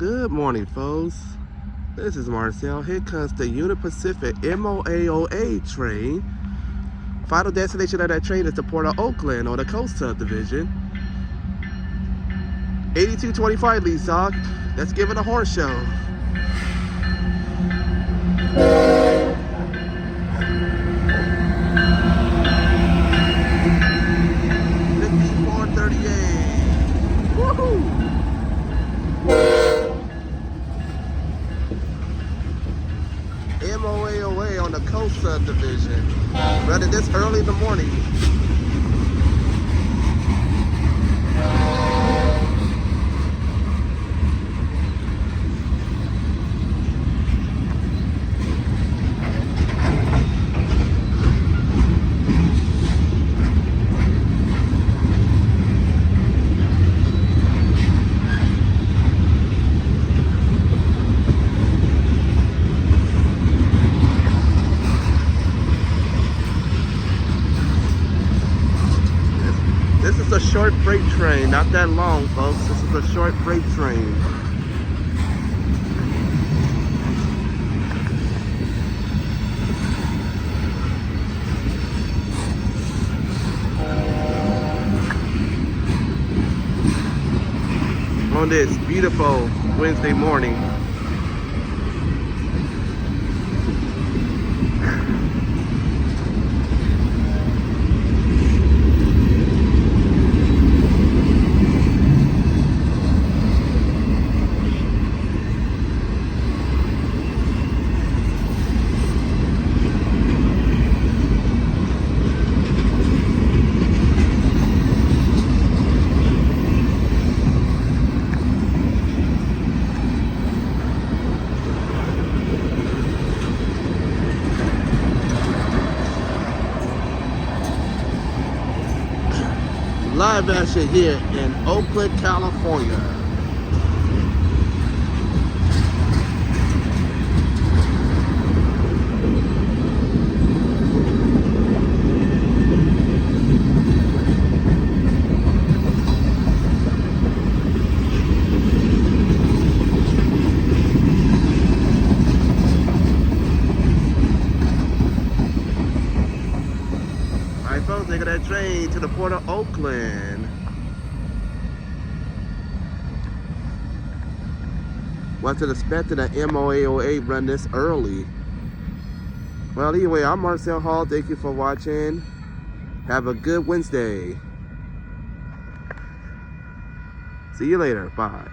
Good morning, folks. This is Marcel. Here comes the Union Pacific MOAOA train. Final destination of that train is the Port of Oakland on the coast subdivision. 8225 Leasock. Let's give it a horse show. MOAOA on the coast subdivision. Running this early in the morning. This is a short freight train, not that long, folks. This is a short freight train. On this beautiful Wednesday morning. Live action here in Oakland, California. Alright folks, take that train to the Port of Oakland. Wasn't expecting an MOAOA run this early. Well, anyway, I'm Marcel Hall. Thank you for watching. Have a good Wednesday. See you later. Bye.